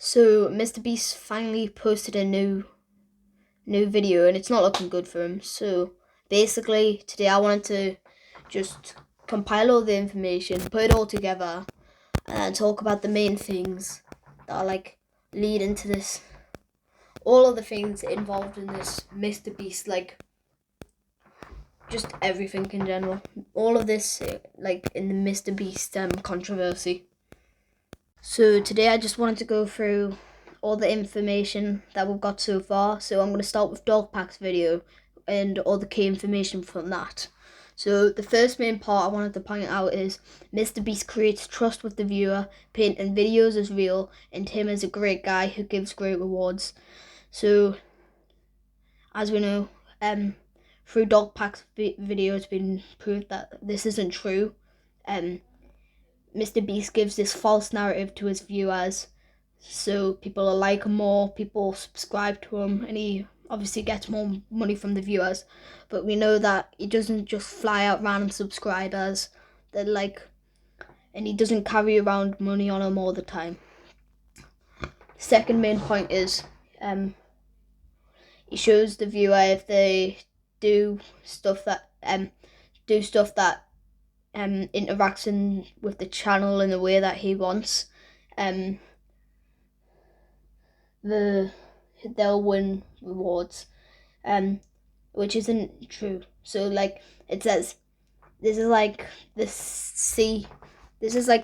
So Mr. Beast finally posted a new video, and it's not looking good for him. So basically today I wanted to just compile all the information, put it all together, and talk about the main things that are like lead into this, all of the things involved in this Mr. Beast, like just everything in general, all of this like in the Mr. Beast controversy. So today I just wanted to go through all the information that we've got so far. So I'm going to start with Dogpack's video and all the key information from that. So the first main part I wanted to point out is Mr. Beast creates trust with the viewer, painting videos as real and him as a great guy who gives great rewards. So as we know, through Dogpack's video it's been proved that this isn't true. Mr. Beast gives this false narrative to his viewers, so people like him more, people subscribe to him, and he obviously gets more money from the viewers. But we know that he doesn't just fly out random subscribers, and he doesn't carry around money on him all the time. Second main point is he shows the viewer if they do stuff that interaction with the channel in the way that he wants, they'll win rewards, which isn't true. So like it says, this is like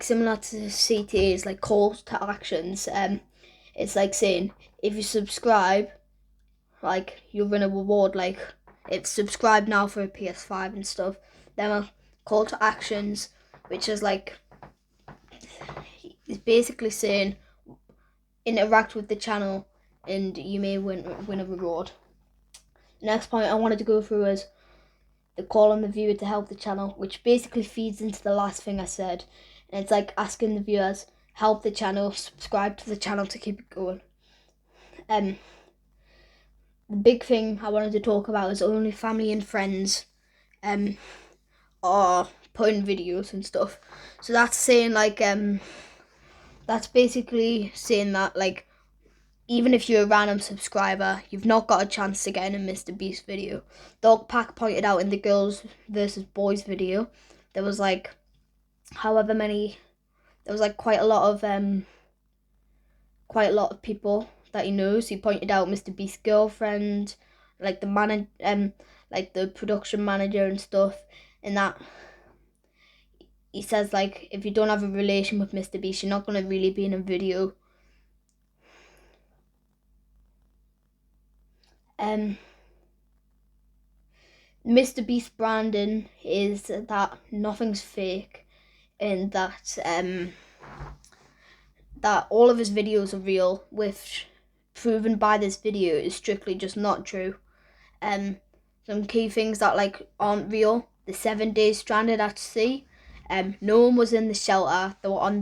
similar to CTA's like calls to actions. It's like saying if you subscribe, like you'll win a reward. Like if subscribe now for a PS5 and stuff. Then a call to actions, which is like, it's basically saying interact with the channel and you may win a reward. The next point I wanted to go through is the call on the viewer to help the channel, which basically feeds into the last thing I said. And it's like asking the viewers, help the channel, subscribe to the channel to keep it going. The big thing I wanted to talk about is only family and friends are putting videos and stuff. So that's saying like that's basically saying that like even if you're a random subscriber, you've not got a chance to get in a Mr. Beast video. Dogpack pointed out in the girls versus boys video, there was like quite a lot of people that he knows. He pointed out Mr. Beast's girlfriend, like the production manager and stuff, and that he says like if you don't have a relation with Mr. Beast, you're not gonna really be in a video. Mr. Beast branding is that nothing's fake, and that all of his videos are real, which proven by this video is strictly just not true. Some key things that like aren't real: the 7 days stranded at sea. No one was in the shelter. They were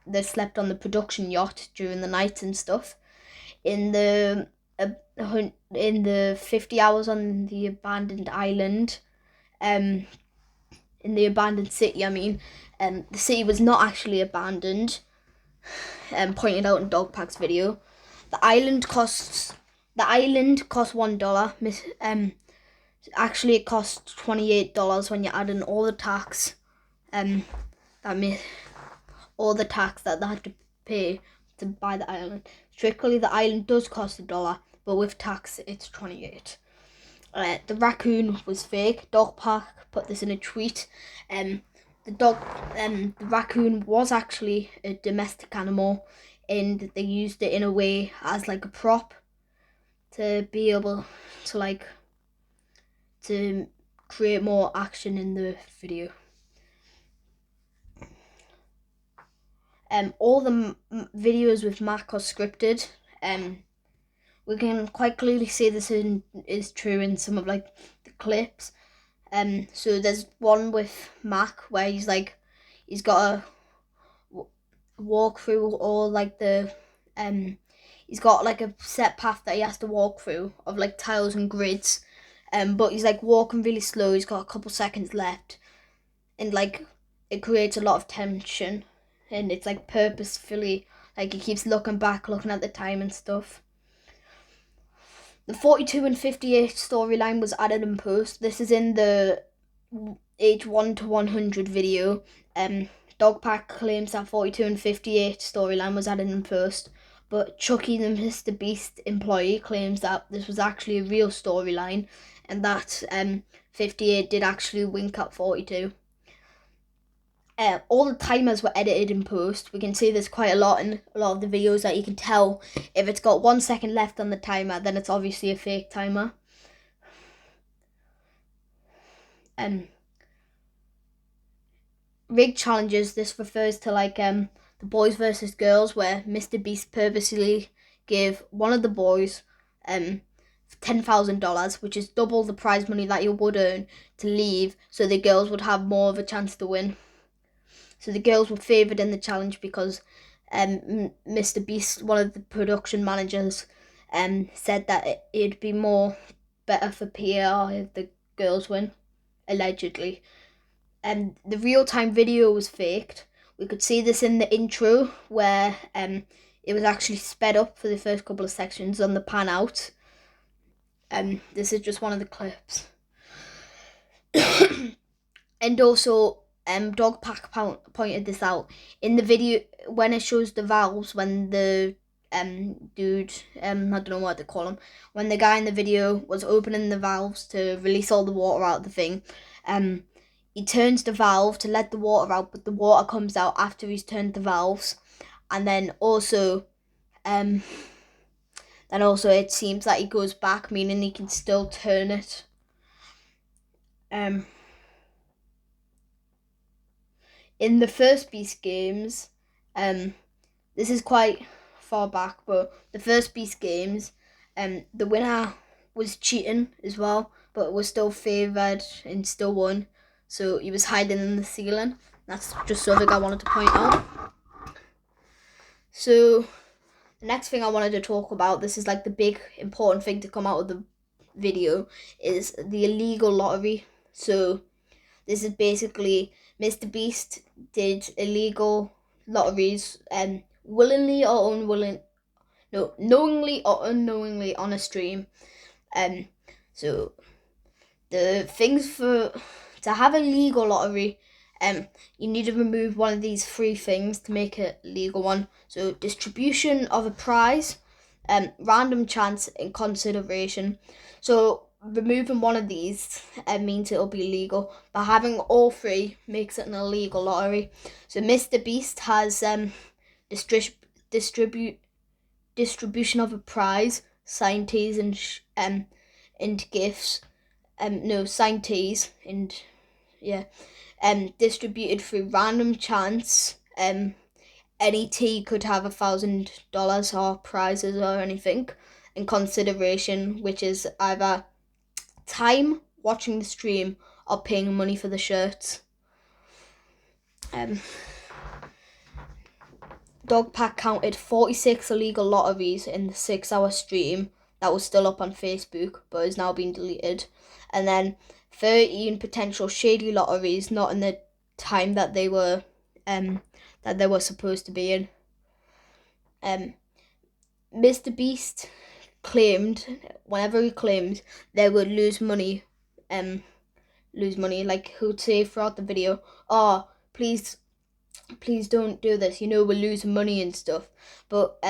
they slept on the production yacht during the night and stuff. In the 50 hours on the abandoned island, in the abandoned city, the city was not actually abandoned, pointed out in Dogpack's video. The island costs $1. Actually it costs $28 when you add in all the tax, all the tax that they had to pay to buy the island. Strictly, the island does cost $1, but with tax, it's $28. The raccoon was fake. Dogpack put this in a tweet. The raccoon was actually a domestic animal, and they used it in a way as like a prop to be able to create more action in the video. All the videos with Mac are scripted. We can quite clearly see this is true in some of like the clips. So there's one with Mac where he's got a walk through all like the he's got like a set path that he has to walk through of like tiles and grids. But he's like walking really slow. He's got a couple seconds left, and like it creates a lot of tension. And it's like purposefully Like, he keeps looking back, looking at the time and stuff. The 42 and 58 storyline was added in post. This is in the age 1 to 100 video. Dogpack claims that 42 and 58 storyline was added in post, but Chucky the Mr. Beast employee claims that this was actually a real storyline and that 58 did actually wink at 42. All the timers were edited in post. We can see there's quite a lot in a lot of the videos that you can tell if it's got 1 second left on the timer, then it's obviously a fake timer. Rig challenges, this refers to like the boys versus girls, where Mr. Beast purposely gave one of the boys $10,000, which is double the prize money that you would earn, to leave, so the girls would have more of a chance to win. So the girls were favoured in the challenge because Mr. Beast, one of the production managers, said that it'd be more better for PR if the girls win, allegedly. The real-time video was faked. We could see this in the intro where it was actually sped up for the first couple of sections on the pan out. This is just one of the clips. And also, Dogpack pointed this out in the video when it shows the valves, when the dude, I don't know what to call him, when the guy in the video was opening the valves to release all the water out of the thing, he turns the valve to let the water out, but the water comes out after he's turned the valves. And then also it seems that he goes back, meaning he can still turn it. In the first Beast games, this is quite far back, but the first Beast games, the winner was cheating as well, but was still favoured and still won. So he was hiding in the ceiling. That's just something I wanted to point out. So the next thing I wanted to talk about, this is like the big important thing to come out of the video, is the illegal lottery. So this is basically Mr. Beast did illegal lotteries, knowingly or unknowingly on a stream. So the things to have a legal lottery, you need to remove one of these 3 things to make a legal one. So distribution of a prize, random chance, and consideration. So removing one of these means it'll be legal, but having all 3 makes it an illegal lottery. So Mr. Beast has distribution of a prize, signed teas and gifts. Signed teas and distributed through random chance. Any tea could have $1,000 or prizes or anything, and consideration, which is either time watching the stream or paying money for the shirts. Dogpack counted 46 illegal lotteries in the 6-hour stream that was still up on Facebook but is now being deleted, and then 13 potential shady lotteries not in the time that they were supposed to be in. Mr. Beast claimed, whenever he claimed, they would lose money, like he'd say throughout the video, "Oh, please don't do this, we're losing money and stuff." But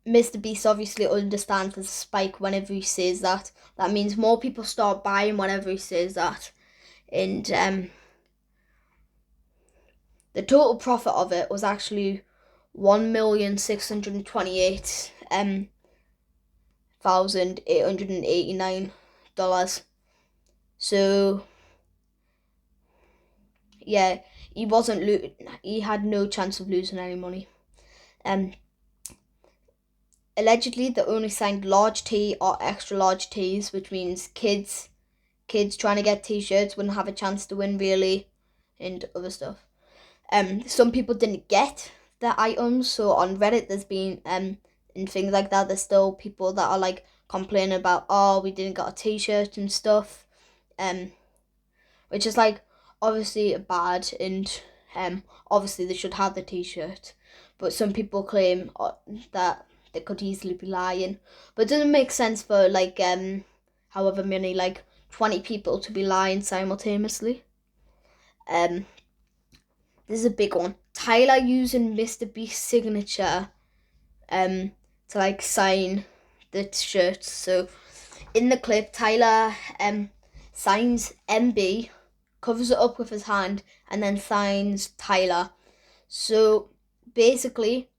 Mr. Beast obviously understands the spike whenever he says that. That means more people start buying whenever he says that. And the total profit of it was actually $1,628,889. So yeah, he had no chance of losing any money. Allegedly, they only signed large T or extra large T's, which means kids trying to get T-shirts wouldn't have a chance to win really, and other stuff. Some people didn't get the items, so on Reddit there's been and things like that, there's still people that are like complaining about, "Oh, we didn't get a T-shirt" and stuff, which is like obviously bad, and Obviously they should have the t-shirt, but some people claim that they could easily be lying. But it doesn't make sense for like however many, like 20 people to be lying simultaneously. This is a big one. Tyler using mrbeast's signature to like sign the shirts. So in the clip, Tyler signs MB, covers it up with his hand, and then signs Tyler. So basically,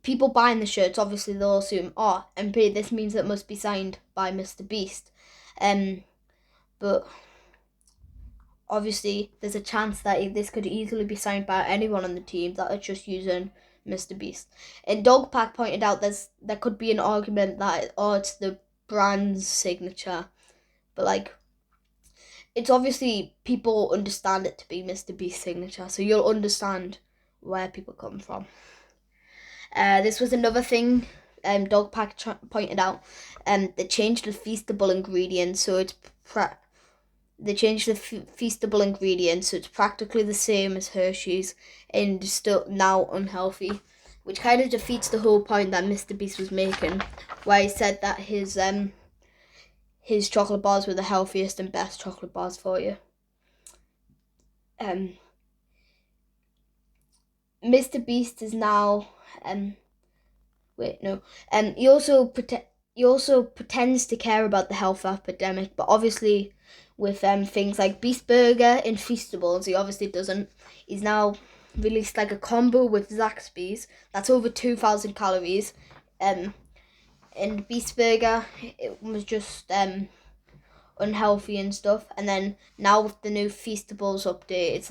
people buying the shirts, obviously they'll assume, oh, MB, this means it must be signed by mrbeast. But obviously there's a chance that this could easily be signed by anyone on the team that are just using mrbeast. And Dogpack pointed out there could be an argument that, oh, it's the brand's signature, but like, it's obviously people understand it to be mrbeast's signature, so you'll understand where people come from. This was another thing Dogpack pointed out. They changed the feastable ingredients, so it's feastable ingredients, so it's practically the same as Hershey's and still now unhealthy, which kind of defeats the whole point that mrbeast was making, where he said that his chocolate bars were the healthiest and best chocolate bars for you. mrbeast is now he also pretends to care about the health epidemic, but obviously with things like Beast Burger and Feastables, he obviously doesn't. He's now released like a combo with Zaxby's that's over 2,000 calories. And Beast Burger, it was just unhealthy and stuff. And then now with the new Feastables update,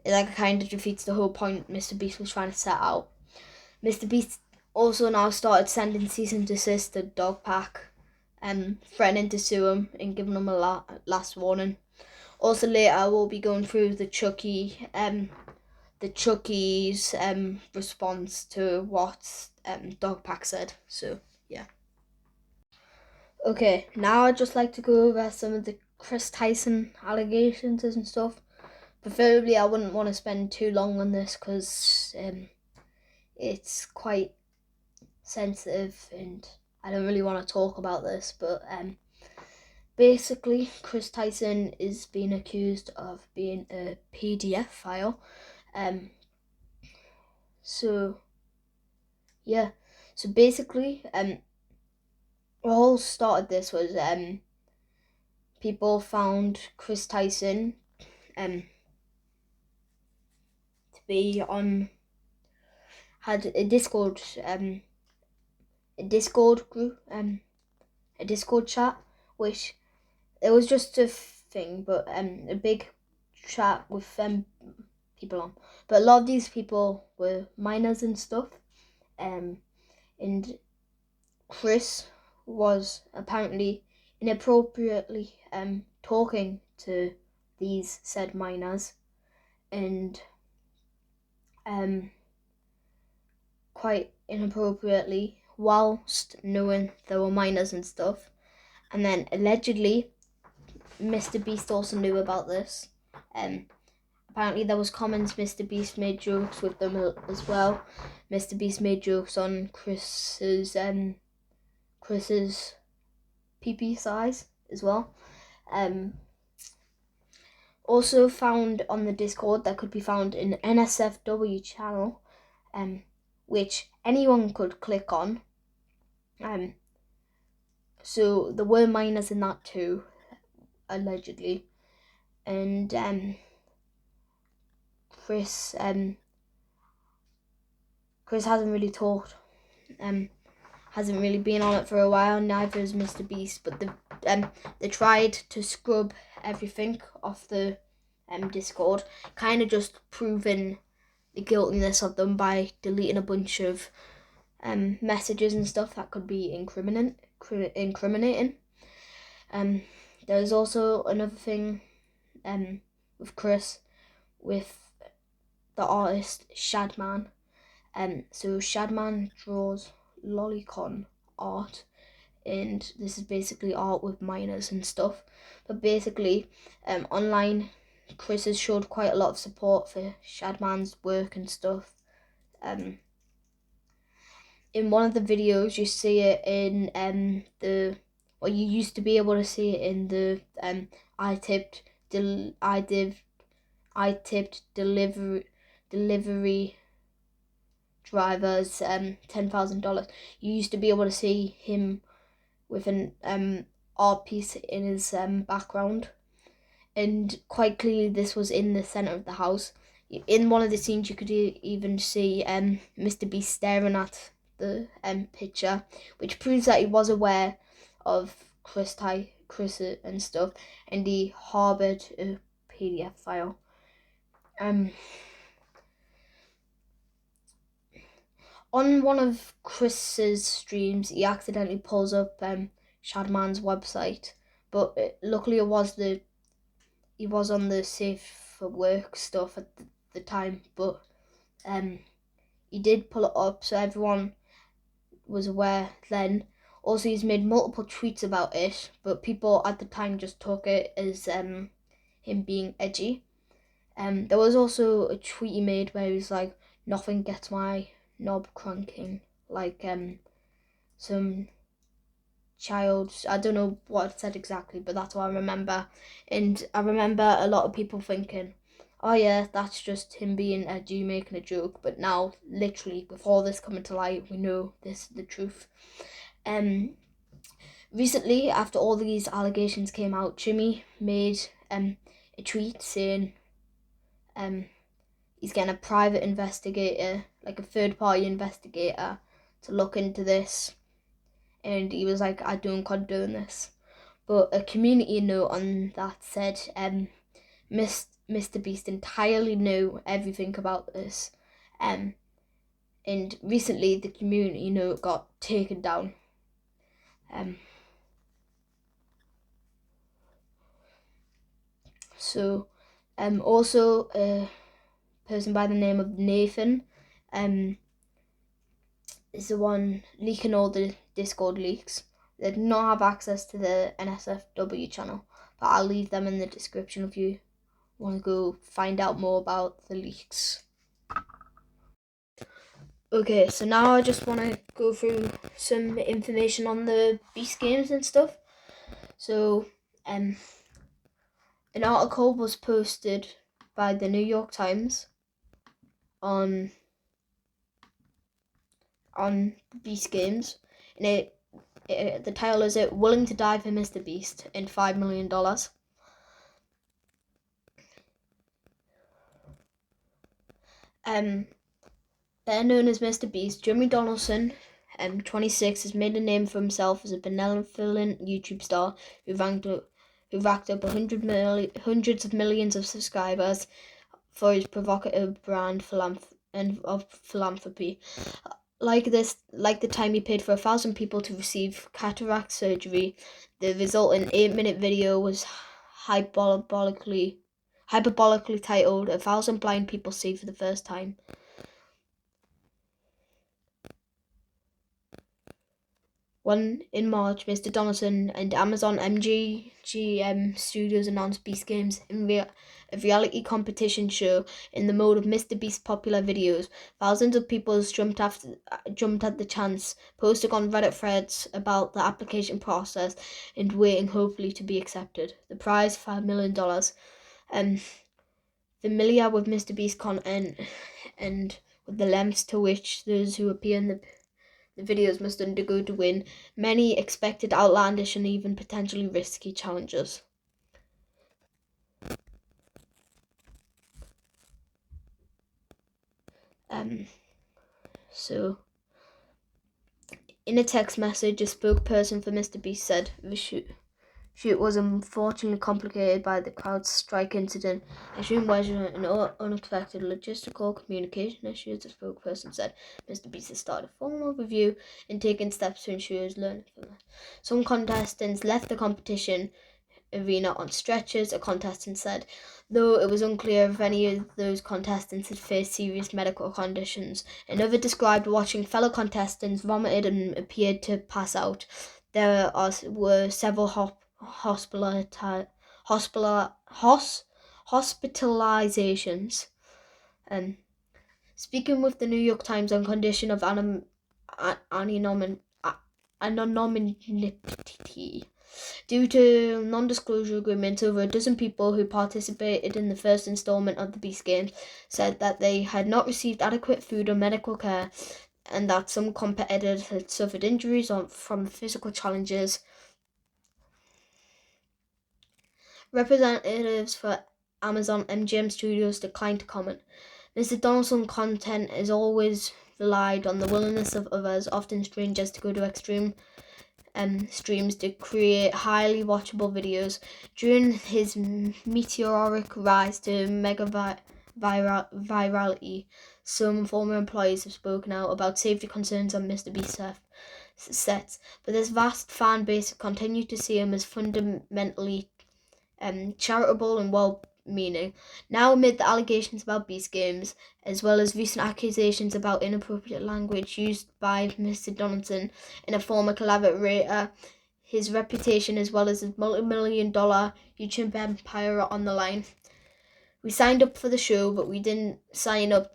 it kind of defeats the whole point mrbeast was trying to set out. mrbeast also now started sending cease and desist to Dogpack, threatening to sue him and giving him a last warning. Also later we'll be going through the Chucky's response to what Dogpack said. So yeah. Okay, now I'd just like to go over some of the Chris Tyson allegations and stuff. Preferably I wouldn't want to spend too long on this because it's quite sensitive and I don't really want to talk about this, but basically Chris Tyson is being accused of being a PDF file. So yeah, so basically what all started this was people found Chris Tyson to be had a Discord group, a Discord chat, which it was just a thing, but a big chat with people on. But a lot of these people were minors and stuff, and Chris was apparently inappropriately talking to these said minors, and quite inappropriately whilst knowing there were minors and stuff. And then allegedly mrbeast also knew about this. Apparently there was comments mrbeast made jokes with them as well. mrbeast made jokes on Chris's PP size as well. Also found on the Discord that could be found in NSFW channel, which anyone could click on. So there were minors in that too, allegedly. And Chris hasn't really talked, hasn't really been on it for a while, neither has mrbeast, but they tried to scrub everything off the Discord, kind of just proving the guiltiness of them by deleting a bunch of messages and stuff that could be incriminating. There's also another thing with Chris, with the artist Shadman. So Shadman draws lolicon art, and this is basically art with minors and stuff. But basically, online Chris has showed quite a lot of support for Shadman's work and stuff. In one of the videos, you see it in you used to be able to see it in the I tipped delivery drivers $10,000. You used to be able to see him with an art piece in his background, and quite clearly this was in the center of the house. In one of the scenes, you could even see Mr. Beast staring at the picture, which proves that he was aware of Chris and stuff, and he harbored a PDF file. On one of Chris's streams, he accidentally pulls up Shadman's website, but luckily he was on the safe for work stuff at the time, but he did pull it up, so everyone was aware then. Also, he's made multiple tweets about it, but people at the time just took it as him being edgy. There was also a tweet he made where he was like, "Nothing gets my knob cranking," like some child, I don't know what it said exactly, but that's what I remember. And I remember a lot of people thinking, oh yeah, that's just him being edgy, making a joke. But now, literally, with all this coming to light, we know this is the truth. Recently, after all these allegations came out, Jimmy made a tweet saying he's getting a private investigator, like a third-party investigator, to look into this. And he was like, I don't condone this. But a community note on that said, Mr. Beast entirely knew everything about this. And recently the community note got taken down. Also a person by the name of Nathan is the one leaking all the Discord leaks. They do not have access to the NSFW channel, but I'll leave them in the description if you want to go find out more about the leaks. Okay, so now I just want to go through some information on the Beast games and stuff. So, an article was posted by the New York Times on Beast games, and the title is "It Willing to Die for Mr. Beast and $5 million." Better known as Mr. Beast, Jimmy Donaldson, 26, has made a name for himself as a benevolent YouTube star who racked up hundreds of millions of subscribers for his provocative brand of philanthropy. Like the time he paid for 1,000 people to receive cataract surgery, the resultant 8-minute video was hyperbolically titled "1,000 Blind People See for the First Time." When in March, Mr. Donaldson and Amazon MGM Studios announced Beast Games, a reality competition show in the mode of Mr. Beast's popular videos. Thousands of people jumped at the chance, posting on Reddit threads about the application process and waiting hopefully to be accepted. The prize, $5 million. Familiar with Mr. Beast content and with the lengths to which those who appear in the videos must undergo to win, many expected outlandish and even potentially risky challenges. So, in a text message, a spokesperson for Mr. Beast said the shoot was unfortunately complicated by the CrowdStrike incident. Extreme weather and unexpected logistical communication issues, the spokesperson said. Mr. Beast has started a formal review and taken steps to ensure his learning from it. Some contestants left the competition arena on stretchers, a contestant said, though it was unclear if any of those contestants had faced serious medical conditions. Another described watching fellow contestants vomited and appeared to pass out. There were several hospitalizations. Speaking with the New York Times on condition of anonymity. Due to non-disclosure agreements, over a dozen people who participated in the first installment of the Beast Games said that they had not received adequate food or medical care, and that some competitors had suffered injuries from physical challenges. Representatives for Amazon MGM Studios declined to comment. Mr. Donaldson's content has always relied on the willingness of others, often strangers, to go to extreme streams to create highly watchable videos. During his meteoric rise to mega virality, some former employees have spoken out about safety concerns on mrbeast sets, but this vast fan base continued to see him as fundamentally charitable and well-meaning. Now, amid the allegations about Beast Games, as well as recent accusations about inappropriate language used by Mr. Donaldson and a former collaborator, his reputation as well as his multi-million-dollar YouTube empire are on the line. We signed up for the show, but we didn't sign up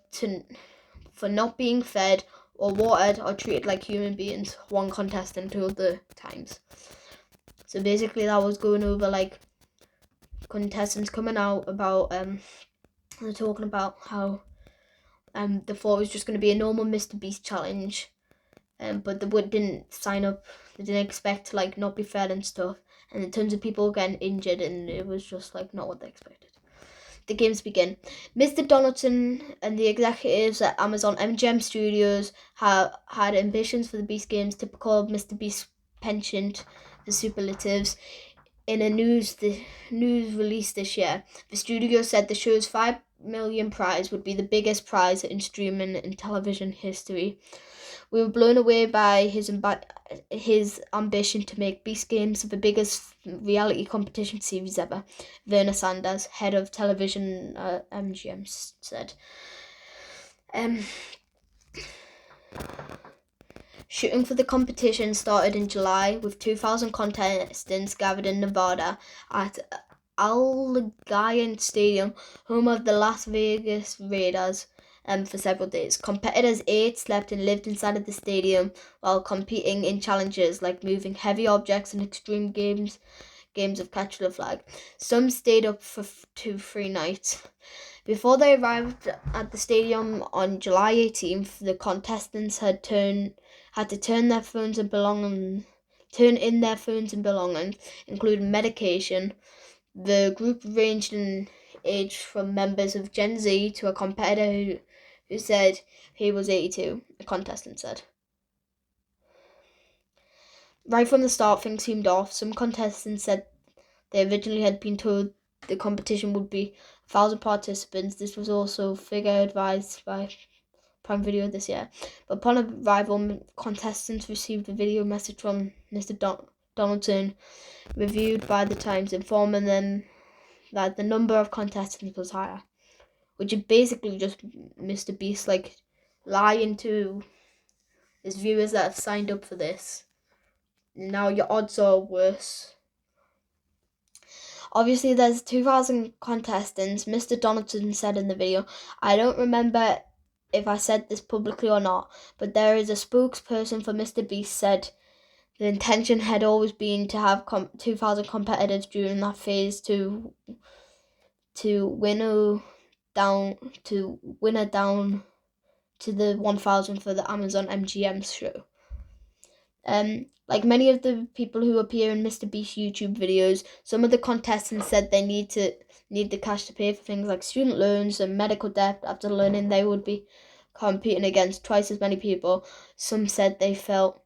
for not being fed or watered or treated like human beings, one contestant told the Times. So basically that was going over like contestants coming out about they're talking about how they thought it was just going to be a normal mrbeast challenge, but they didn't sign up. They didn't expect to like not be fed and stuff, and in tons of people getting injured, and it was just like not what they expected. The games begin. Mr. Donaldson and the executives at Amazon MGM Studios have had ambitions for the Beast Games, typical of mrbeast penchant for superlatives. In a news release this year, the studio said the show's $5 million prize would be the biggest prize in streaming and television history. We were blown away by his ambition to make Beast Games the biggest reality competition series ever, Werner Sanders, head of television at MGM, said. Shooting for the competition started in July, with 2,000 contestants gathered in Nevada at Alagations Stadium, home of the Las Vegas Raiders, for several days. Competitors ate, slept, and lived inside of the stadium while competing in challenges like moving heavy objects and extreme games of catch the flag. Some stayed up for 2-3 nights. Before they arrived at the stadium on July 18th, the contestants had to turn in their phones and belongings, including medication. The group ranged in age from members of Gen Z to a competitor who said he was 82, a contestant said. Right from the start, things seemed off. Some contestants said they originally had been told the competition would be 1,000 participants. This was also figure advised by Prime Video this year. But upon arrival, contestants received a video message from Mr. Donaldson, reviewed by the Times, informing them that the number of contestants was higher, which is basically just mrbeast like lying to his viewers that have signed up for this. Now your odds are worse. Obviously, there's 2,000 contestants. Mr. Donaldson said in the video, I don't remember if I said this publicly or not, but there is a spokesperson for mrbeast said the intention had always been to have 2,000 competitors during that phase to winnow down to the 1,000 for the Amazon MGM show. Like many of the people who appear in mrbeast YouTube videos, some of the contestants said they need the cash to pay for things like student loans and medical debt after learning they would be competing against twice as many people. Some said they felt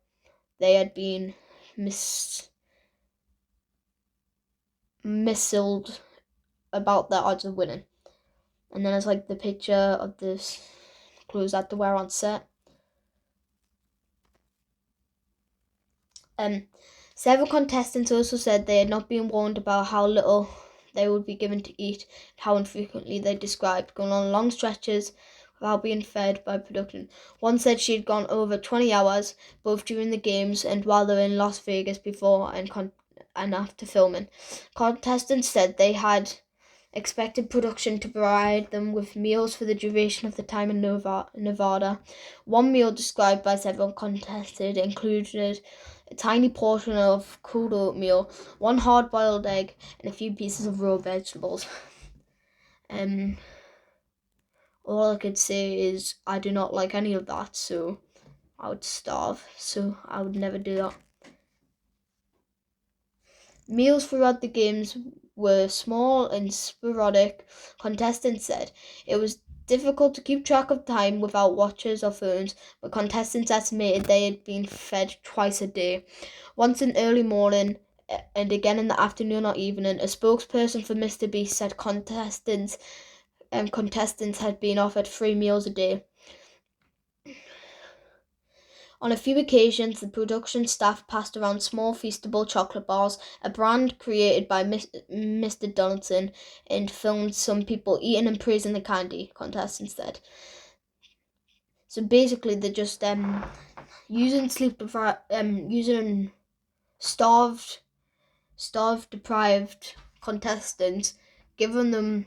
they had been missold about their odds of winning. And then there's like the picture of this clothes that they wear on set. Several contestants also said they had not been warned about how little they would be given to eat, and how infrequently they described going on long stretches without being fed by production. One said she had gone over 20 hours, both during the games and while they were in Las Vegas before and after filming. Contestants said they had expected production to provide them with meals for the duration of the time in Nevada. One meal described by several contestants included a tiny portion of cooled oatmeal, one hard-boiled egg, and a few pieces of raw vegetables. All I could say is I do not like any of that, so I would starve, so I would never do that. Meals throughout the games were small and sporadic, contestants said. It was difficult to keep track of time without watches or phones, but contestants estimated they had been fed twice a day, once in early morning and again in the afternoon or evening. A spokesperson for mrbeast said contestants had been offered 3 meals a day. On a few occasions, the production staff passed around small feastable chocolate bars, a brand created by Mr. Donaldson, and filmed some people eating and praising the candy, contestants said. So basically, they're just using using starved, deprived contestants, giving them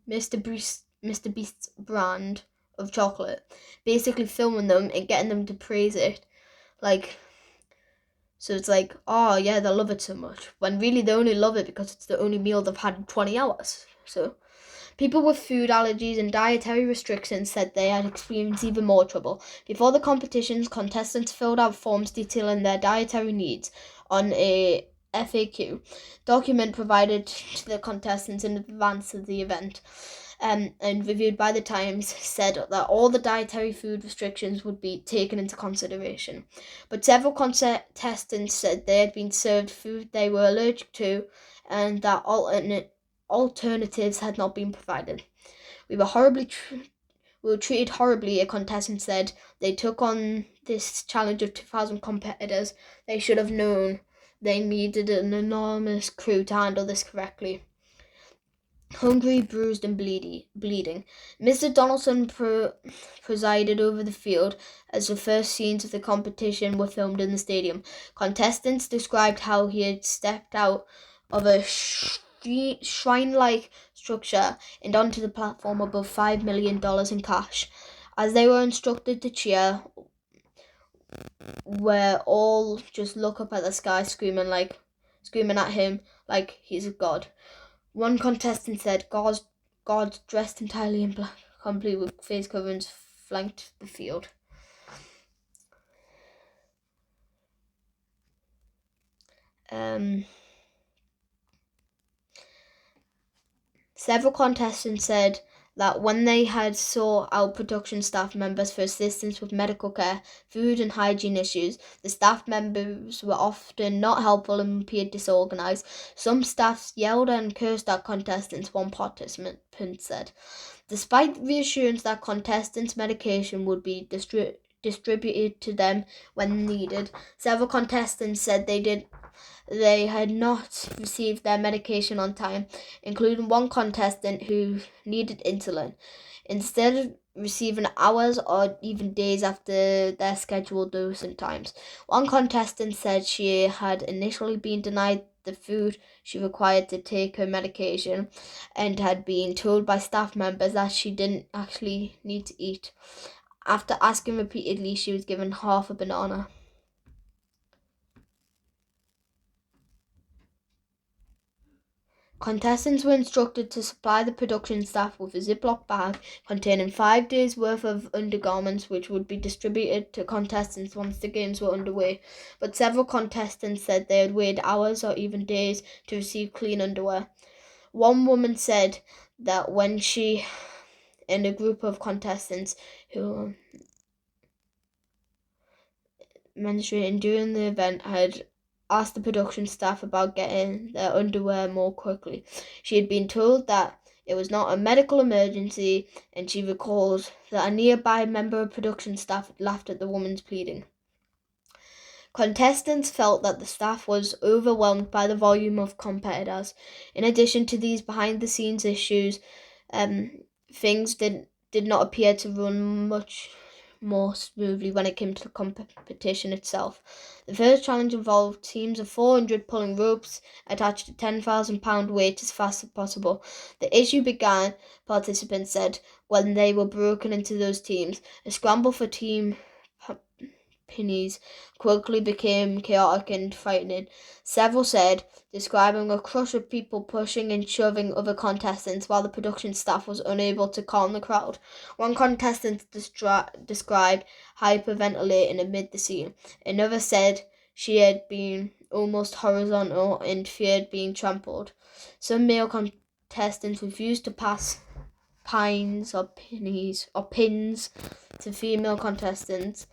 Mr. Beast's brand of chocolate, basically filming them and getting them to praise it, so it's like, oh yeah, they love it so much, when really they only love it because it's the only meal they've had in 20 hours. So people with food allergies and dietary restrictions said they had experienced even more trouble. Before the competitions, contestants filled out forms detailing their dietary needs on a FAQ document provided to the contestants in advance of the event, and reviewed by the Times, said that all the dietary food restrictions would be taken into consideration. But several contestants said they had been served food they were allergic to and that alternatives had not been provided. We were treated horribly, a contestant said. They took on this challenge of 2,000 competitors. They should have known they needed an enormous crew to handle this correctly. Hungry, bruised, and bleeding. Mr. Donaldson presided over the field as the first scenes of the competition were filmed in the stadium. Contestants described how he had stepped out of a shrine-like structure and onto the platform above $5 million in cash. As they were instructed to cheer, where all just look up at the sky, screaming at him like he's a god. One contestant said guards dressed entirely in black, complete with face coverings, flanked the field. Several contestants said that when they had sought out production staff members for assistance with medical care, food and hygiene issues, the staff members were often not helpful and appeared disorganized. Some staff yelled and cursed at contestants, one participant said. Despite reassurance that contestants' medication would be distributed to them when needed, several contestants said they had not received their medication on time, including one contestant who needed insulin, instead of receiving hours or even days after their scheduled dosing times. One contestant said she had initially been denied the food she required to take her medication and had been told by staff members that she didn't actually need to eat. After asking repeatedly, she was given half a banana. Contestants were instructed to supply the production staff with a Ziploc bag containing 5 days' worth of undergarments, which would be distributed to contestants once the games were underway. But several contestants said they had waited hours or even days to receive clean underwear. One woman said that when she and a group of contestants who menstruating during the event had asked the production staff about getting their underwear more quickly. She had been told that it was not a medical emergency, and she recalls that a nearby member of production staff laughed at the woman's pleading. Contestants felt that the staff was overwhelmed by the volume of competitors. In addition to these behind-the-scenes issues, things did not appear to run much more smoothly when it came to the competition itself. The first challenge involved teams of 400 pulling ropes attached to £10,000 weight as fast as possible. The issue began, participants said, when they were broken into those teams. A scramble for team pennies quickly became chaotic and frightening. Several said, describing a crush of people pushing and shoving other contestants while the production staff was unable to calm the crowd. One contestant described hyperventilating amid the scene. Another said she had been almost horizontal and feared being trampled. Some male contestants refused to pass pins to female contestants,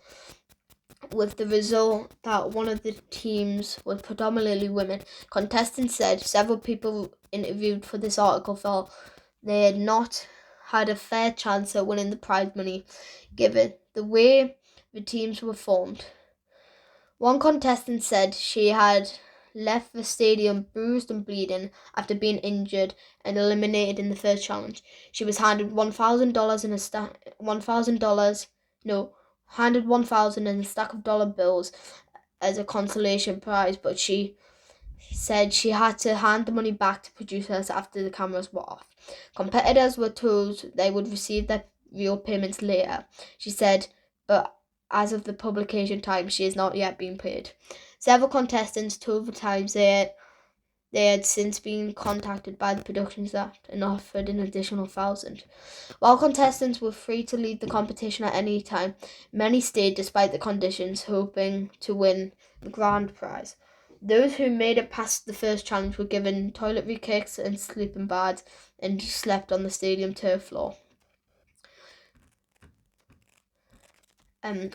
with the result that one of the teams was predominantly women. Contestants said several people interviewed for this article felt they had not had a fair chance at winning the prize money given the way the teams were formed. One contestant said she had left the stadium bruised and bleeding after being injured and eliminated in the first challenge. She was handed $1,000 in a handed $1,000 in a stack of dollar bills as a consolation prize, but she said she had to hand the money back to producers after the cameras were off. Competitors were told they would receive their real payments later. She said, but as of the publication time, she has not yet been paid. Several contestants told the Times they had since been contacted by the production staff and offered an additional $1,000. While contestants were free to leave the competition at any time, many stayed despite the conditions, hoping to win the grand prize. Those who made it past the first challenge were given toiletry kits and sleeping bags and slept on the stadium turf floor.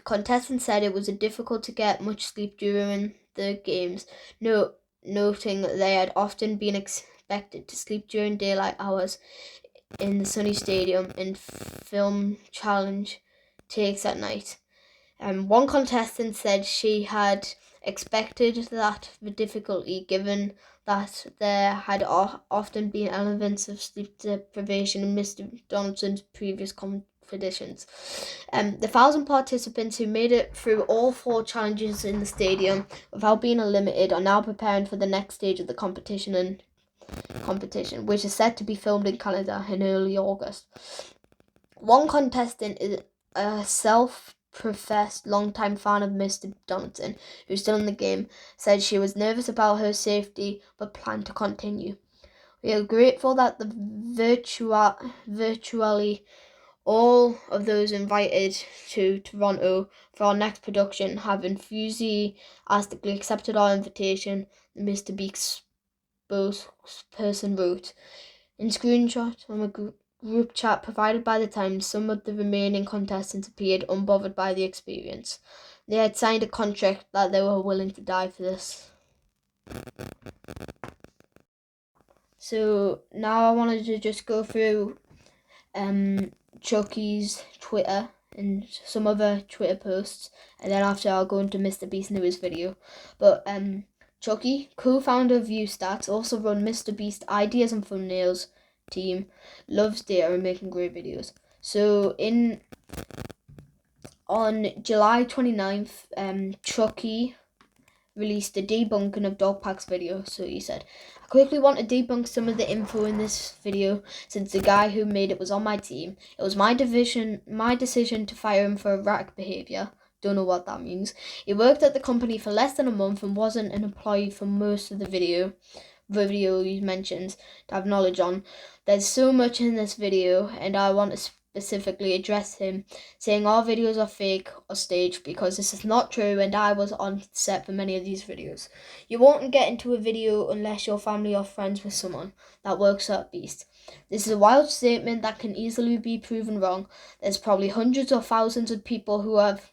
Contestants said it was difficult to get much sleep during the games, noting that they had often been expected to sleep during daylight hours in the sunny stadium and film challenge takes at night. One contestant said she had expected that the difficulty, given that there had often been elements of sleep deprivation in Mr. Donaldson's previous competitions. The 1,000 participants who made it through all 4 challenges in the stadium without being eliminated are now preparing for the next stage of the competition, which is set to be filmed in Canada in early August. One contestant is a self-professed long-time fan of Mr. Donaldson, who's still in the game, said she was nervous about her safety but planned to continue. We are grateful that the virtually all of those invited to Toronto for our next production have enthusiastically accepted our invitation, the Mr. Beast spokesperson wrote. In screenshot from a group chat provided by the Times, some of the remaining contestants appeared unbothered by the experience. They had signed a contract that they were willing to die for this. So now I wanted to just go through Chucky's Twitter and some other Twitter posts, and then after I'll go into Mr. Beast's newest video. But Chucky, co-founder of ViewStats, also run Mr. Beast Ideas and Thumbnails team, loves data and making great videos. So on July 29th, Chucky released a debunking of Dogpack's video. So he said, I quickly want to debunk some of the info in this video since the guy who made it was on my team. It was my decision to fire him for erratic behaviour. Don't know what that means. He worked at the company for less than a month and wasn't an employee for most of the video he mentions to have knowledge on. There's so much in this video and I want to specifically address him, saying our videos are fake or staged, because this is not true and I was on set for many of these videos. You won't get into a video unless you're family or friends with someone that works at Beast. This is a wild statement that can easily be proven wrong. There's probably hundreds or thousands of people who have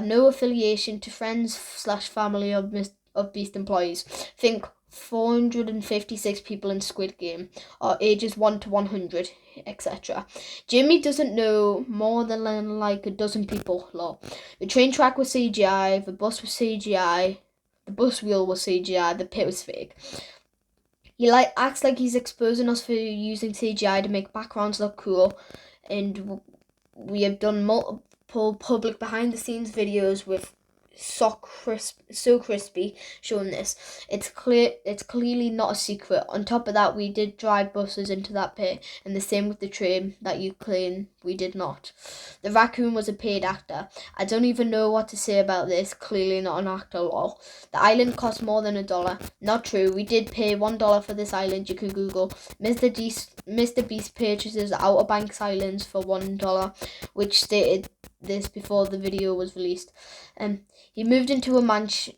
no affiliation to friends/family of Beast employees. Think 456 people in Squid Game, or ages 1 to 100, etc. Jimmy doesn't know more than like a dozen people. Lol. The train track was CGI, the bus was CGI, the bus wheel was CGI, the pit was fake. He acts like he's exposing us for using CGI to make backgrounds look cool, and we have done public behind the scenes videos with so crispy showing this. It's clearly not a secret. On top of that, we did drive buses into that pit, and the same with the train that you claim we did not. The raccoon was a paid actor. I don't even know what to say about this. Clearly not an actor, lol. The island cost more than $1. Not true. We did pay $1 for this island. You can Google Mr. Beast purchases Outer Banks Islands for $1, which stated this before the video was released. He moved into a mansion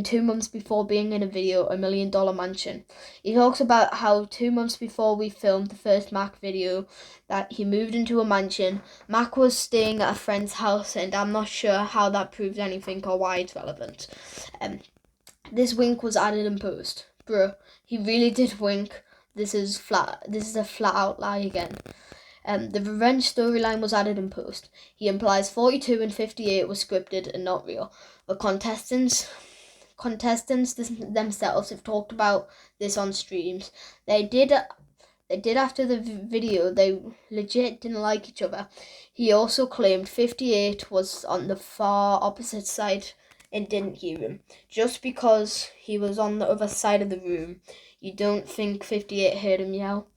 2 months before being in a video, $1 million mansion. He talks about how 2 months before we filmed the first Mac video that he moved into a mansion. Mac was staying at a friend's house, and I'm not sure how that proves anything or why it's relevant. This wink was added in post. Bro, he really did wink. This is a flat out lie again. The revenge storyline was added in post. He implies 42 and 58 was scripted and not real. The contestants themselves have talked about this on streams. They did after the video. They legit didn't like each other. He also claimed 58 was on the far opposite side and didn't hear him. Just because he was on the other side of the room, you don't think 58 heard him yell?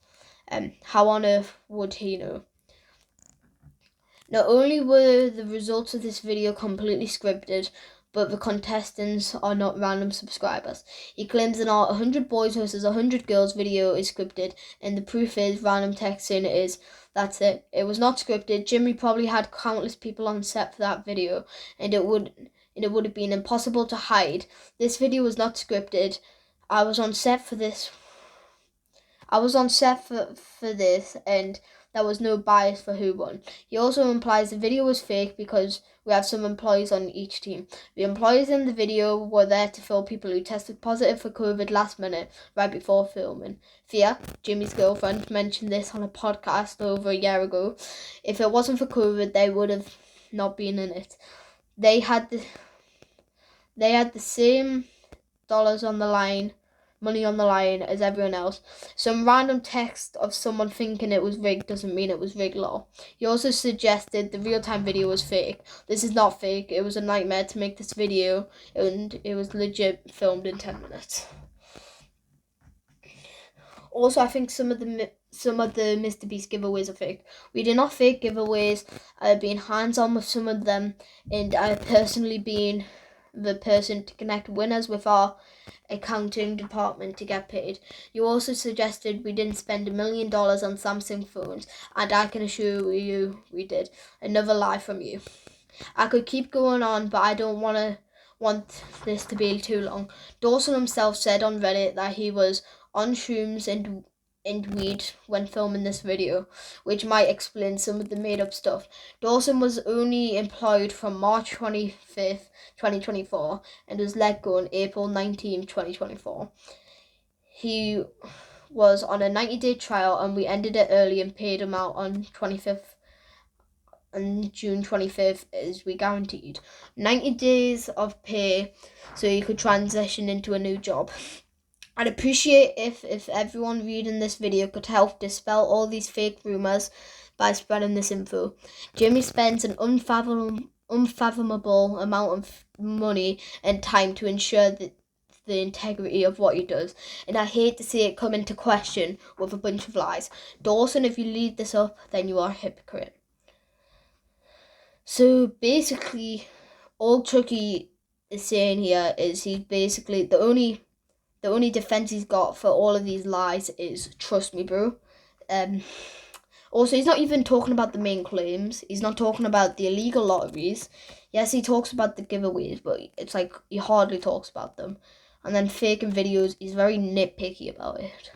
How on earth would he know? Not only were the results of this video completely scripted, but the contestants are not random subscribers. He claims that our 100 boys versus 100 girls video is scripted, and the proof is random text saying it is. That's it. It was not scripted. Jimmy probably had countless people on set for that video, and it would have been impossible to hide. This video was not scripted. I was on set for this, and there was no bias for who won. He also implies the video was fake because we have some employees on each team. The employees in the video were there to fill people who tested positive for COVID last minute, right before filming. Thea, Jimmy's girlfriend, mentioned this on a podcast over a year ago. If it wasn't for COVID, they would have not been in it. They had the same money on the line as everyone else. Some random text of someone thinking it was rigged doesn't mean it was rigged, lol. He also suggested the real-time video was fake. This is not fake. It was a nightmare to make this video, and it was legit filmed in 10 minutes. Also, I think some of the Mr. Beast giveaways are fake. We did not fake giveaways. I've been hands-on with some of them, and I've personally been the person to connect winners with our accounting department to get paid. You also suggested we didn't spend $1 million on Samsung phones, and I can assure you we did. Another lie from you. I could keep going on, but I don't want this to be too long. Dawson himself said on Reddit that he was on shrooms and weed when filming this video, which might explain some of the made-up stuff. Dawson was only employed from March 25th, 2024, and was let go on April 19th, 2024. He was on a 90-day trial, and we ended it early and paid him out on June 25th, as we guaranteed. 90 days of pay so you could transition into a new job. I'd appreciate if everyone reading this video could help dispel all these fake rumours by spreading this info. Jimmy spends an unfathomable amount of money and time to ensure that the integrity of what he does, and I hate to see it come into question with a bunch of lies. Dawson, if you lead this up, then you are a hypocrite. So basically, all Chucky is saying here is he's basically the only defense he's got for all of these lies is trust me, bro. Also, he's not even talking about the main claims. He's not talking about the illegal lotteries. Yes, he talks about the giveaways, but it's like he hardly talks about them. And then faking videos, he's very nitpicky about it.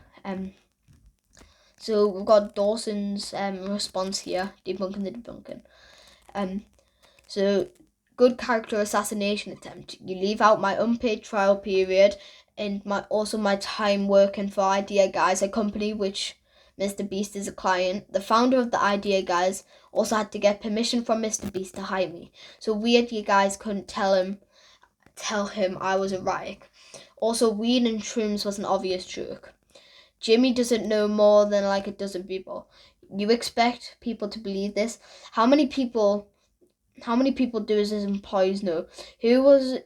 So we've got Dawson's response here, debunking the debunking. So good character assassination attempt. You leave out my unpaid trial period and my time working for Idea Guys, a company which Mr. Beast is a client. The founder of the Idea Guys also had to get permission from Mr. Beast to hire me. So weird you guys couldn't tell him I was a riot. Also, weed and shrooms was an obvious joke. Jimmy doesn't know more than like a dozen people. You expect people to believe this? How many people do as his employees know? Who was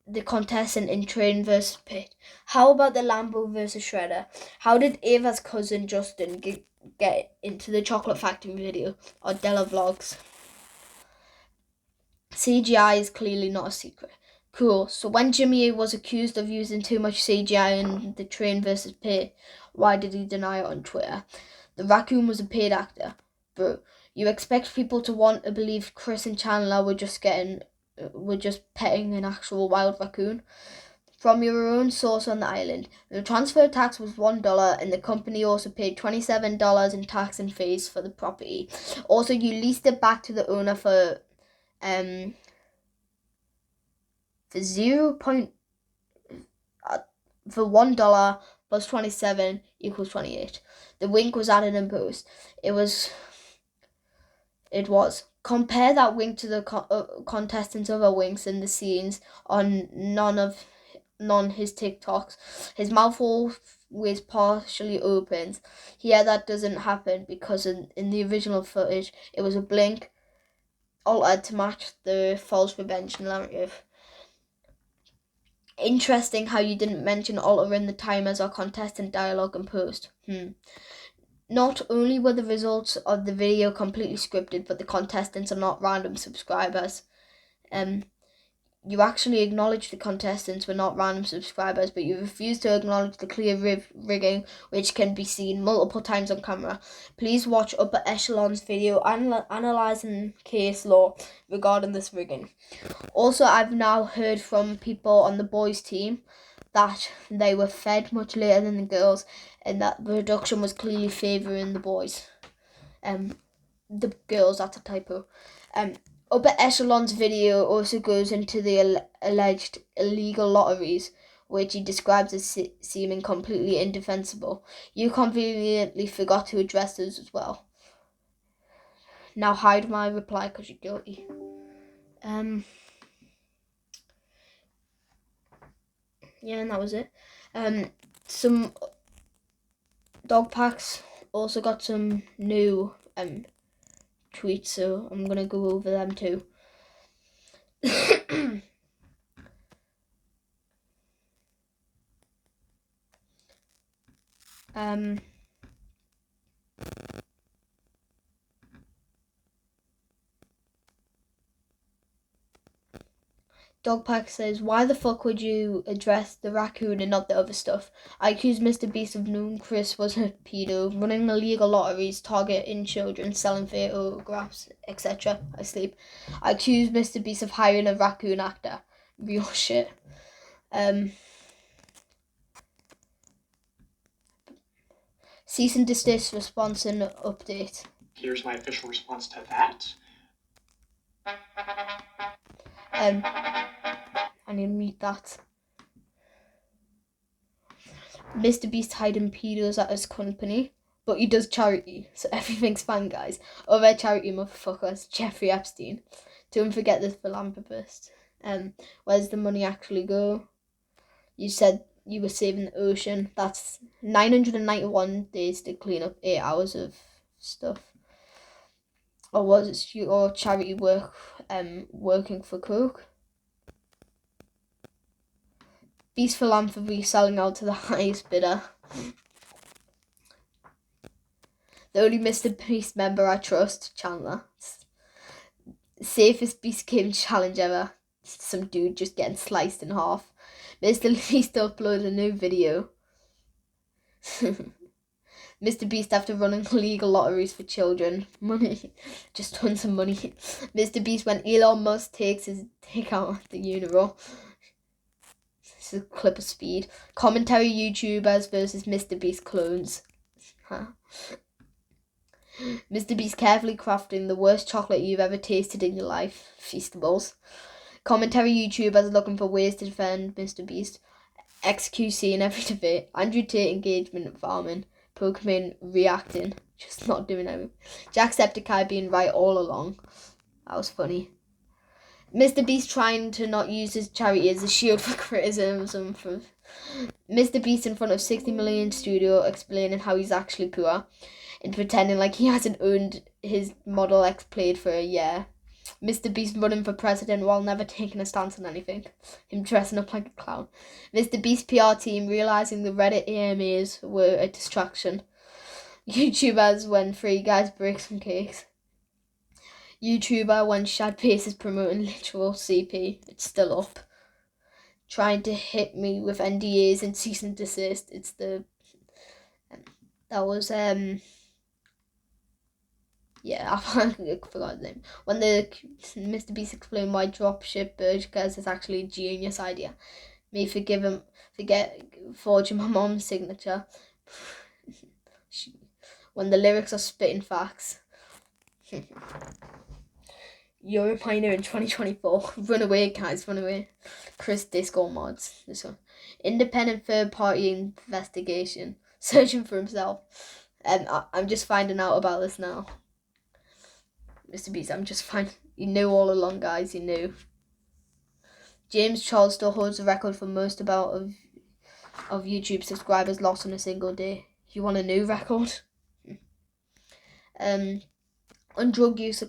the contestant in Train vs. Pit? How about the Lambo vs. Shredder? How did Ava's cousin Justin get into the Chocolate Factory video or Della Vlogs? CGI is clearly not a secret. Cool. So when Jimmy was accused of using too much CGI in the Train vs. Pit, why did he deny it on Twitter? The raccoon was a paid actor. Bro, you expect people to want to believe Chris and Chandler were just petting an actual wild raccoon? From your own source on the island, the transfer tax was $1 and the company also paid $27 in tax and fees for the property. Also, you leased it back to the owner for $0. For $1 plus 27 equals 28. The wink was added in post. It was. Compare that wink to the contestants' other winks in the scenes on none his TikToks. His mouth always partially opens. Here that doesn't happen because in the original footage it was a blink altered to match the false revenge narrative. Interesting how you didn't mention altering the timers or contestant dialogue and post. Not only were the results of the video completely scripted, but the contestants are not random subscribers. You actually acknowledge the contestants were not random subscribers, but you refuse to acknowledge the clear rigging, which can be seen multiple times on camera. Please watch Upper Echelon's video analysing case law regarding this rigging. Also, I've now heard from people on the boys' team that they were fed much later than the girls, and that the production was clearly favouring the boys. The girls, that's a typo. Upper Echelon's video also goes into the alleged illegal lotteries, which he describes as seeming completely indefensible. You conveniently forgot to address those as well. Now hide my reply because you're guilty. Yeah, and that was it. Some dog packs also got some new tweets, so I'm gonna go over them too. Dogpack says, why the fuck would you address the raccoon and not the other stuff? I accuse Mr. Beast of knowing Chris was a pedo, running illegal lotteries, targeting children, selling fake autographs, etc. I sleep. I accuse Mr. Beast of hiring a raccoon actor. Real shit. Cease and desist response and update. Here's my official response to that. I need to mute that. Mr. Beast hiding pedos at his company, but he does charity, so everything's fine, guys. Other charity motherfuckers, Jeffrey Epstein. Don't forget this philanthropist. Where's the money actually go? You said you were saving the ocean. That's 991 days to clean up 8 hours of stuff. Or was it your charity work working for Coke? Beast philanthropy selling out to the highest bidder. The only Mr. Beast member I trust, Chandler. Safest Beast Game challenge ever. Some dude just getting sliced in half. Mr. Beast uploaded a new video. Mr. Beast after running illegal lotteries for children. Money. Just tons of money. Mr. Beast when Elon Musk takes his dick out of the Uniro. This is a clip of speed. Commentary YouTubers versus Mr. Beast clones. Mr. Beast carefully crafting the worst chocolate you've ever tasted in your life. Feastables. Commentary YouTubers looking for ways to defend Mr. Beast. XQC in every debate. Andrew Tate engagement and farming. Pokemon reacting. Just not doing anything. Jacksepticeye being right all along. That was funny. Mr. Beast trying to not use his charity as a shield for criticism. Mr. Beast in front of 60 million studio explaining how he's actually poor. and pretending like he hasn't owned his Model X Plate for a year. Mr. Beast running for president while never taking a stance on anything. Him dressing up like a clown. Mr. Beast PR team realising the Reddit AMAs were a distraction. YouTubers when Free Guys break some cakes. YouTuber when Shad Pace is promoting literal CP. It's still up. Trying to hit me with NDAs and cease and desist. It's the... That was, yeah, I forgot his name. When the Mr. Beast explained why dropship burgers is actually a genius idea. Me forget forging my mom's signature. When the lyrics are spitting facts. You're a pioneer in 2024. Run away, guys, run away. Chris Discord mods. This one. Independent third party investigation. Searching for himself. I'm just finding out about this now. Mr. Beast, I'm just finding. You knew all along, guys, you knew. James Charles still holds the record for most amount of YouTube subscribers lost on a single day. You want a new record? On drug use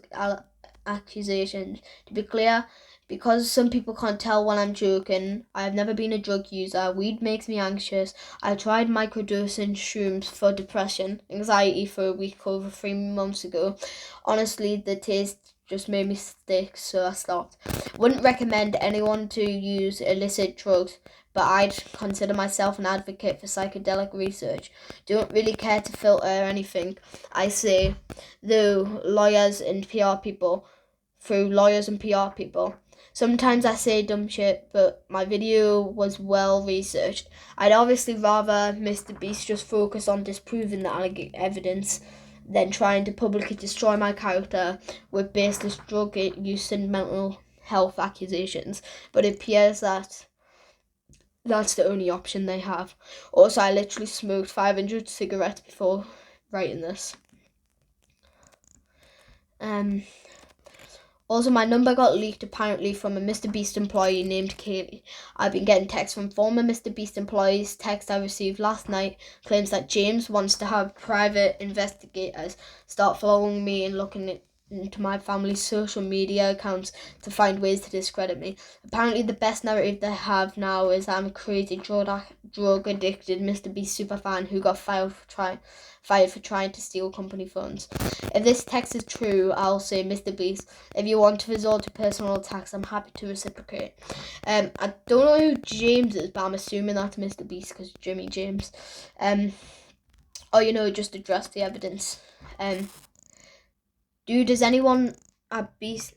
accusations. To be clear, because some people can't tell when I'm joking, I have never been a drug user. Weed makes me anxious. I tried microdosing shrooms for depression, anxiety for a week over 3 months ago. Honestly, the taste just made me sick, so I stopped. Wouldn't recommend anyone to use illicit drugs, but I'd consider myself an advocate for psychedelic research. Don't really care to filter anything I say, though lawyers and PR people. Sometimes I say dumb shit, but my video was well researched. I'd obviously rather Mr. Beast just focus on disproving the evidence than trying to publicly destroy my character with baseless drug use and mental health accusations. But it appears that that's the only option they have. Also, I literally smoked 500 cigarettes before writing this. Also, my number got leaked apparently from a Mr. Beast employee named Kaylee. I've been getting texts from former Mr. Beast employees. Text I received last night claims that James wants to have private investigators start following me and looking into my family's social media accounts to find ways to discredit me. Apparently, the best narrative they have now is I'm a crazy drug-addicted Mr. Beast superfan who got fired for trying to steal company funds. If this text is true, I'll say, Mr. Beast, if you want to resort to personal attacks, I'm happy to reciprocate. I don't know who James is, but I'm assuming that's Mr. Beast because Jimmy James. Just address the evidence. Has anyone at Beast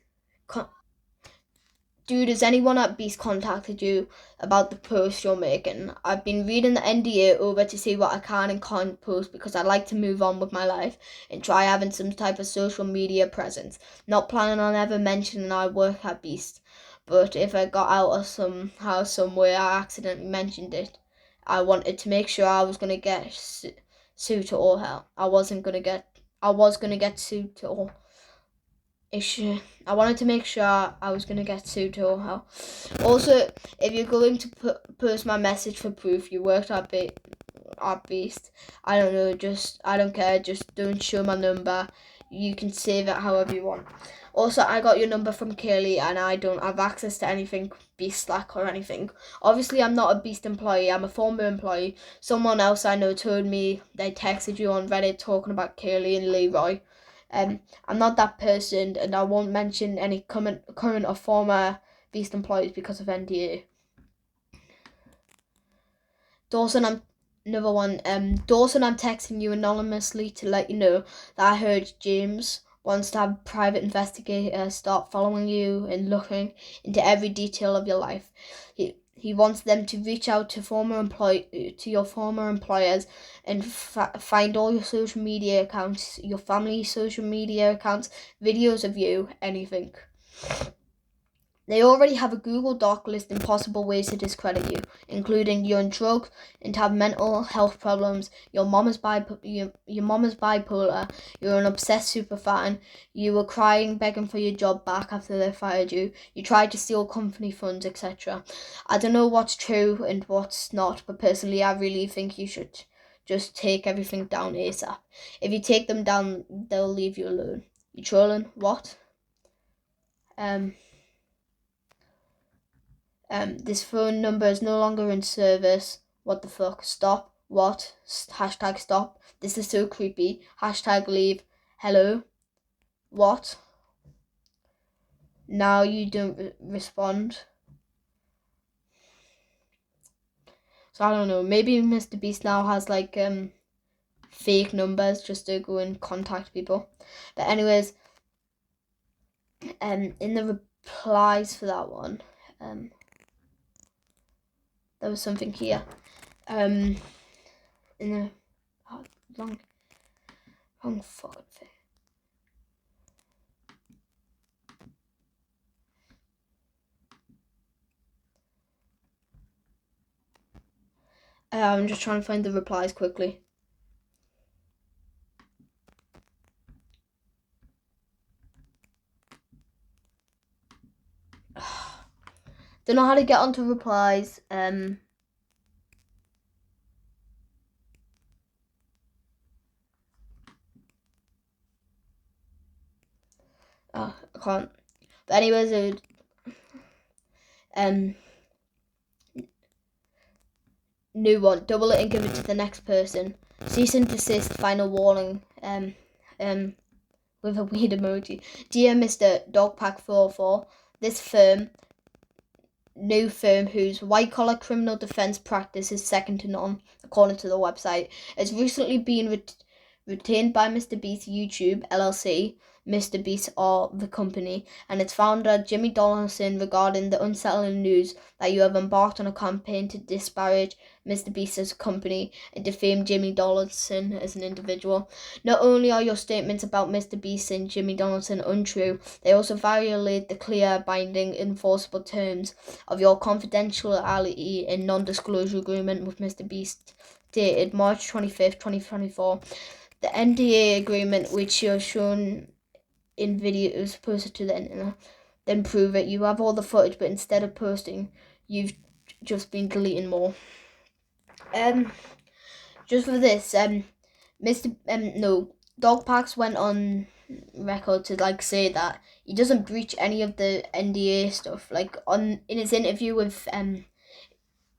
contacted you about the post you're making? I've been reading the NDA over to see what I can and can't post because I'd like to move on with my life and try having some type of social media presence. Not planning on ever mentioning I work at Beast, but if I got out of somehow, somewhere, I accidentally mentioned it. I wanted to make sure I was going to get sued to all hell. I was going to get sued to all issue. I wanted to make sure I was going to get sued to all hell. Also, if you're going to post my message for proof you worked at Beast, I don't know, I don't care, just don't show my number. You can save it however you want. Also, I got your number from Kaylee and I don't have access to anything Beast Slack or anything. Obviously, I'm not a Beast employee, I'm a former employee. Someone else I know told me they texted you on Reddit talking about Kaylee and Leroy. I'm not that person, and I won't mention any current or former Beast employees because of NDA. Dawson, I'm texting you anonymously to let you know that I heard James wants to have private investigators start following you and looking into every detail of your life. He wants them to reach out to your former employers and find all your social media accounts, your family's social media accounts, videos of you, anything. They already have a Google Doc listing possible ways to discredit you, including you're on drugs and have mental health problems, your mom is bipolar, you're an obsessed superfan, you were crying begging for your job back after they fired you, you tried to steal company funds, etc. I don't know what's true and what's not, but personally I really think you should just take everything down ASAP. If you take them down, they'll leave you alone. You trolling? What? This phone number is no longer in service. What the fuck? Stop. What? Hashtag stop. This is so creepy. Hashtag leave. Hello? What? Now you don't respond. So I don't know. Maybe Mr. Beast now has like fake numbers just to go and contact people. But anyways, in the replies for that one, there was something here. In the wrong fucking thing. I'm just trying to find the replies quickly. Don't know how to get onto replies. Oh, I can't. But anyways, new one. Double it and give it to the next person. Cease and desist. Final warning. With a weird emoji. Dear Mr. Dogpack44, this new firm whose white-collar criminal defense practice is second to none, according to the website, has recently been retained by Mr. Beast YouTube LLC, Mr. Beast or the company, and its founder Jimmy Donaldson regarding the unsettling news that you have embarked on a campaign to disparage Mr. Beast as a company and defame Jimmy Donaldson as an individual. Not only are your statements about Mr. Beast and Jimmy Donaldson untrue, they also violate the clear, binding, enforceable terms of your confidentiality and non-disclosure agreement with Mr. Beast, dated March 25th, 2024. The NDA agreement, which you're shown in videos posted to the internet, then prove it. You have all the footage, but instead of posting, you've just been deleting more. Just for this, Dogpacks went on record to like say that he doesn't breach any of the NDA stuff. Like in his interview with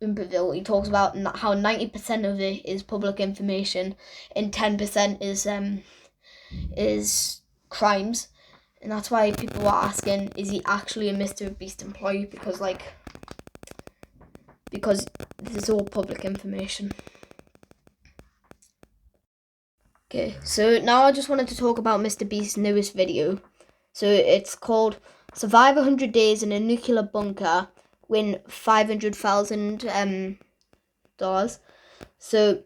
Umberville, he talks about how 90% of it is public information and 10% is crimes, and that's why people were asking, is he actually a Mr. Beast employee? Because this is all public information. Okay, so now I just wanted to talk about Mr. Beast's newest video. So it's called Survive 100 Days in a Nuclear Bunker, Win $500,000. So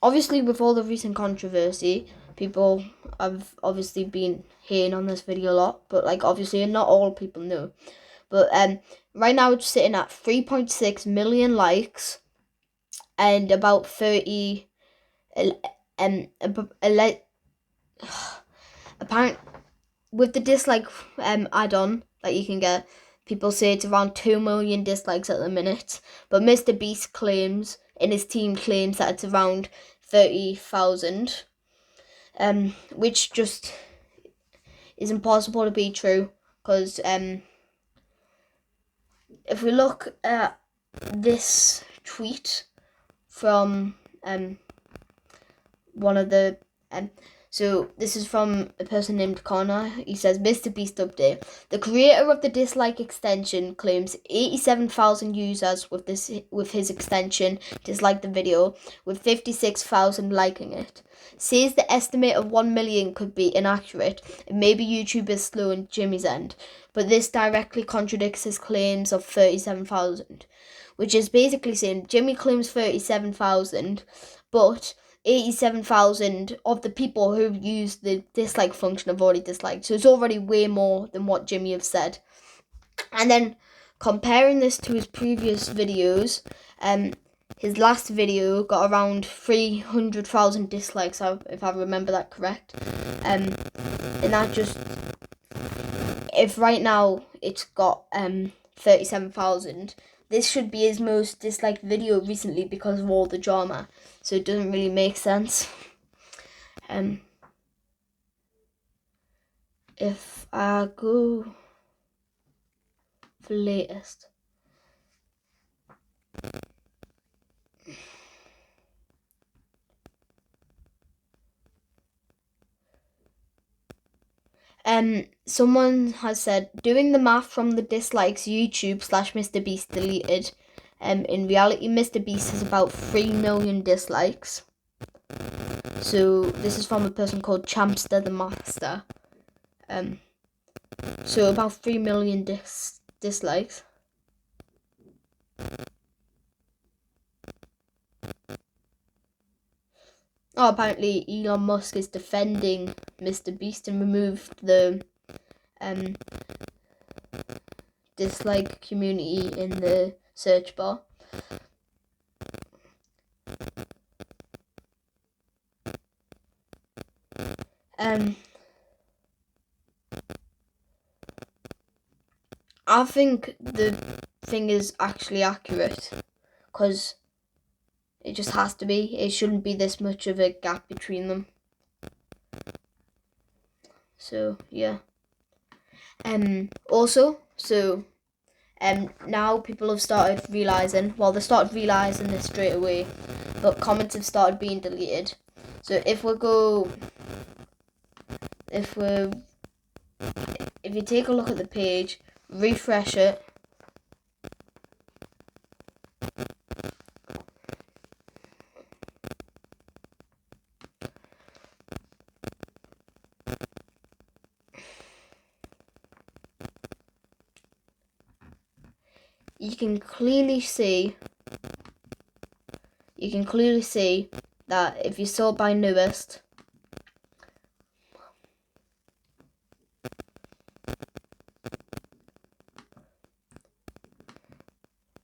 obviously with all the recent controversy, people have obviously been hating on this video a lot, but like obviously not all people know. But right now it's sitting at 3.6 million likes and about 30 apparent with the dislike add-on that you can get, people say it's around 2 million dislikes at the minute, but Mr. Beast claims, and his team claims, that it's around 30,000, which just is impossible to be true, because if we look at this tweet from one of the so this is from a person named Connor. He says, Mr. Beast update. The creator of the dislike extension claims 87,000 users with his extension disliked the video, with 56,000 liking it. Says the estimate of 1 million could be inaccurate, and maybe YouTube is slow on Jimmy's end, but this directly contradicts his claims of 37,000, which is basically saying Jimmy claims 37,000, but 87,000 of the people who use the dislike function have already disliked. So it's already way more than what Jimmy have said. And then comparing this to his previous videos, his last video got around 300,000 dislikes, if I remember that correct. And that just, if right now it's got 37,000, this should be his most disliked video recently because of all the drama, so it doesn't really make sense. If I go for latest, someone has said, doing the math from the dislikes, YouTube / Mr. Beast deleted. In reality, Mr. Beast has about 3 million dislikes. So this is from a person called Champster the Master. So about 3 million dislikes. Oh, apparently Elon Musk is defending Mr. Beast and removed the dislike community in the search bar. I think the thing is actually accurate, because it just has to be. It shouldn't be this much of a gap between them. So yeah. Also, now people have started realizing. Well, they started realizing this straight away, but comments have started being deleted. So if you take a look at the page, refresh it, you can clearly see that if you sort by newest,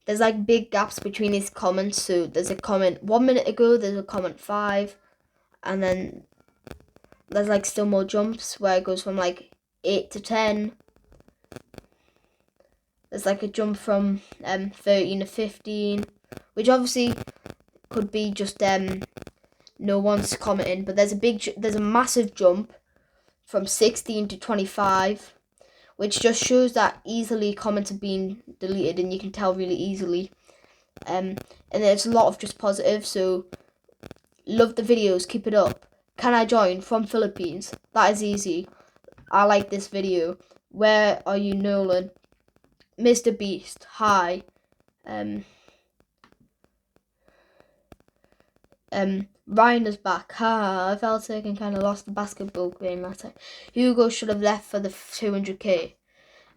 there's like big gaps between his comments. So there's a comment 1 minute ago, there's a comment 5, and then there's like still more jumps where it goes from like 8 to 10. There's like a jump from 13 to 15, which obviously could be just no one's commenting, but there's a massive jump from 16 to 25, which just shows that easily comments are being deleted, and you can tell really easily. And there's a lot of just positive. So love the videos, keep it up. Can I join? From Philippines. That is easy. I like this video. Where are you, Nolan? Mr. Beast. Hi. Ryan is back. Ha! I felt sick and kind of lost the basketball game last time. Hugo should have left for the 200k.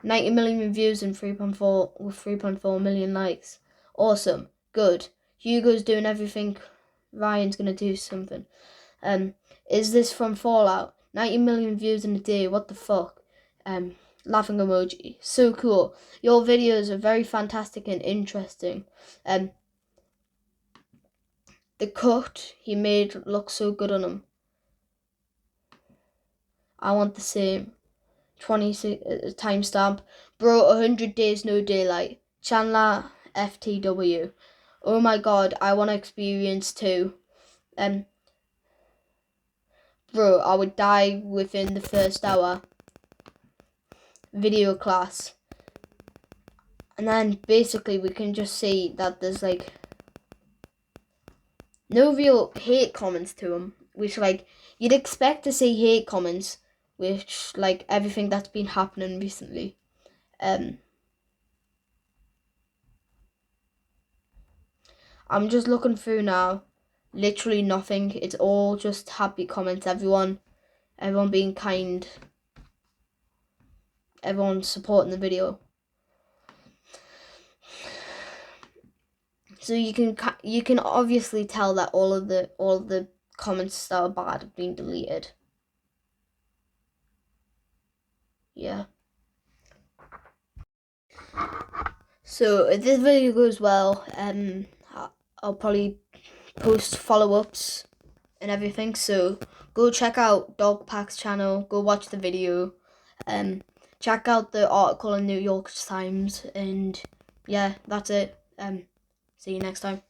90 million views and 3.4 million likes. Awesome. Good. Hugo's doing everything. Ryan's gonna do something. Is this from Fallout? 90 million views in a day. What the fuck? Laughing emoji. So cool. Your videos are very fantastic and interesting. The cut he made looks so good on him. I want the same. 26 timestamp. Bro, 100 days no daylight. Chandler FTW. Oh my god, I want to experience too. Bro, I would die within the first hour. Video class. And then basically we can just see that there's like no real hate comments to him, which like you'd expect to see hate comments, which like everything that's been happening recently. I'm just looking through now. Literally nothing. It's all just happy comments. Everyone being kind. Everyone supporting the video. So you can obviously tell that all of the comments that are bad have been deleted. Yeah. So if this video goes well, I'll probably post follow-ups and everything. So go check out Dogpack's channel. Go watch the video. Check out the article in New York Times, and yeah, that's it. See you next time.